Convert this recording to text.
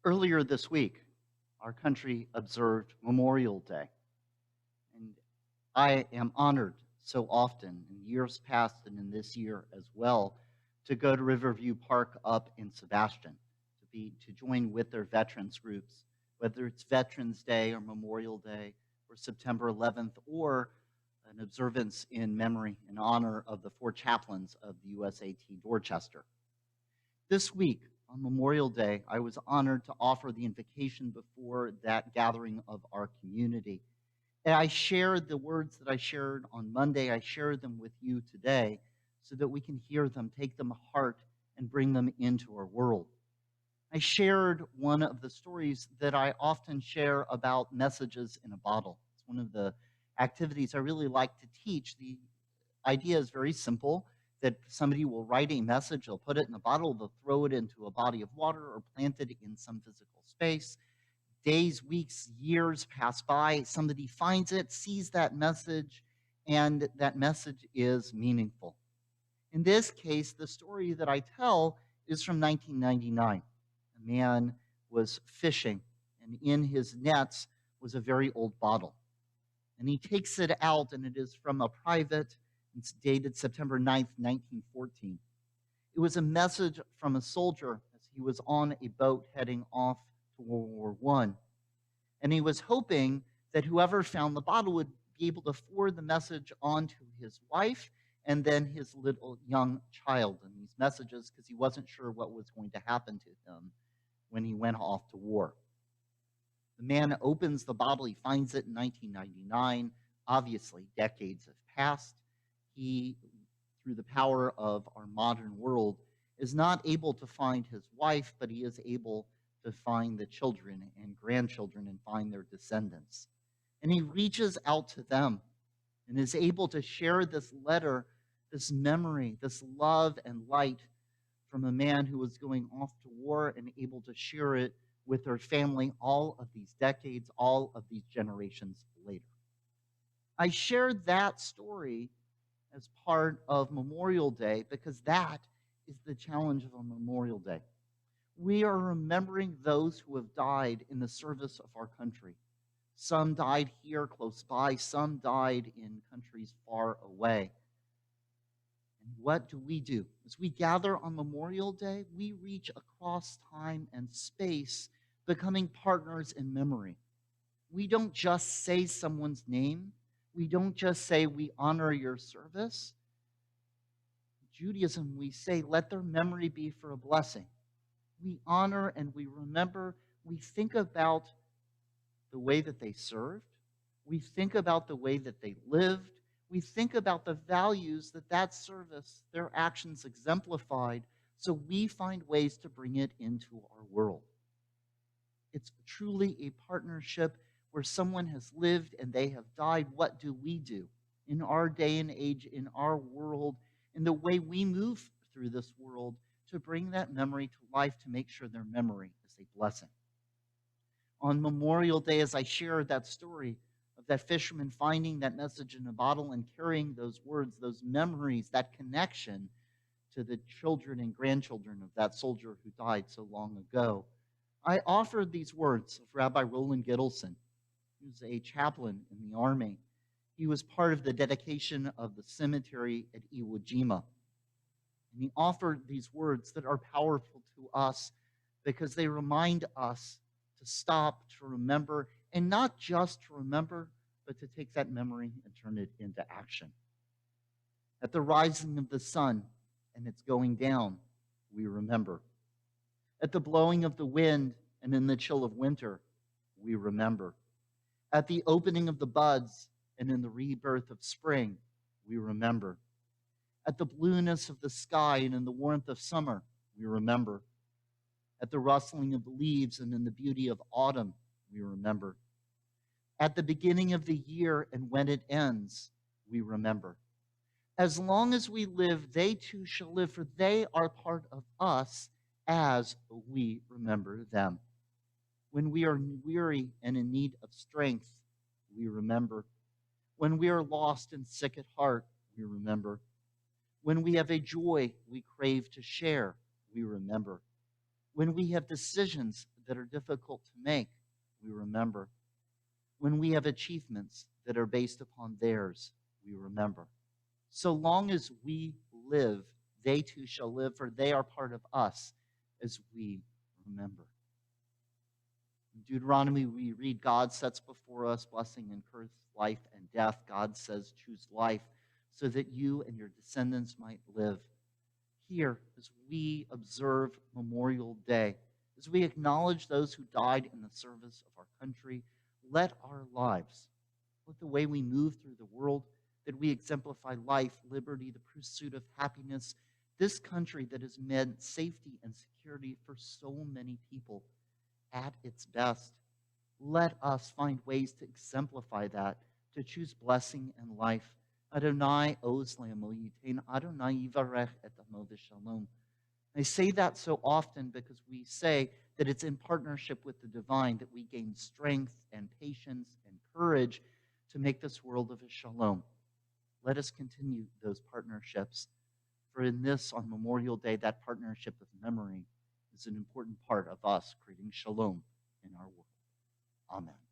Earlier this week, our country observed Memorial Day, and I am honored so often in years past and in this year as well to go to Riverview Park up in Sebastian to join with their veterans groups, whether it's Veterans Day or Memorial Day or September 11th or an observance in memory in honor of the four chaplains of the USAT Dorchester. This week, on Memorial Day, I was honored to offer the invocation before that gathering of our community. And I shared the words that I shared on Monday, I shared them with you today so that we can hear them, take them to heart, and bring them into our world. I shared one of the stories that I often share about messages in a bottle. It's one of the activities I really like to teach. The idea is very simple, that somebody will write a message, they'll put it in a bottle, they'll throw it into a body of water or plant it in some physical space. Days, weeks, years pass by, somebody finds it, sees that message, and that message is meaningful. In this case, the story that I tell is from 1999. A man was fishing, and in his nets was a very old bottle. And he takes it out, and it is from a private. It's dated September 9th, 1914. It was a message from a soldier as he was on a boat heading off to World War I. And he was hoping that whoever found the bottle would be able to forward the message on to his wife and then his little young child in these messages because he wasn't sure what was going to happen to him when he went off to war. The man opens the bottle. He finds it in 1999. Obviously, decades have passed. He, through the power of our modern world, is not able to find his wife, but he is able to find the children and grandchildren and find their descendants. And he reaches out to them and is able to share this letter, this memory, this love and light from a man who was going off to war and able to share it with their family all of these decades, all of these generations later. I shared that story as part of Memorial Day because that is the challenge of a Memorial Day. We are remembering those who have died in the service of our country. Some died here close by, some died in countries far away. And what do? As we gather on Memorial Day, we reach across time and space, becoming partners in memory. We don't just say someone's name. We don't just say we honor your service. In Judaism, we say let their memory be for a blessing. We honor and we remember. We think about the way that they served. We think about the way that they lived. We think about the values that service, their actions exemplified, so we find ways to bring it into our world. It's truly a partnership where someone has lived and they have died. What do we do in our day and age, in our world, in the way we move through this world to bring that memory to life, to make sure their memory is a blessing? On Memorial Day, as I shared that story of that fisherman finding that message in a bottle and carrying those words, those memories, that connection to the children and grandchildren of that soldier who died so long ago, I offered these words of Rabbi Roland Gittleson. He was a chaplain in the Army. He was part of the dedication of the cemetery at Iwo Jima. And he offered these words that are powerful to us because they remind us to stop, to remember, and not just to remember, but to take that memory and turn it into action. At the rising of the sun and its going down, we remember. At the blowing of the wind and in the chill of winter, we remember. At the opening of the buds and in the rebirth of spring, we remember. At the blueness of the sky and in the warmth of summer, we remember. At the rustling of the leaves and in the beauty of autumn, we remember. At the beginning of the year and when it ends, we remember. As long as we live, they too shall live, for they are part of us as we remember them. When we are weary and in need of strength, we remember. When we are lost and sick at heart, we remember. When we have a joy we crave to share, we remember. When we have decisions that are difficult to make, we remember. When we have achievements that are based upon theirs, we remember. So long as we live, they too shall live, for they are part of us as we remember. In Deuteronomy, we read, God sets before us blessing and curse, life and death. God says, choose life so that you and your descendants might live. Here, as we observe Memorial Day, as we acknowledge those who died in the service of our country, let our lives, let the way we move through the world, that we exemplify life, liberty, the pursuit of happiness, this country that has meant safety and security for so many people at its best. Let us find ways to exemplify that, to choose blessing and life. Adonai oz le'amo yitain, Adonai yivarech et amo v'shalom. I say that so often because we say that it's in partnership with the divine that we gain strength and patience and courage to make this world of a shalom. Let us continue those partnerships. For in this, on Memorial Day, that partnership of memory is an important part of us creating shalom in our world. Amen.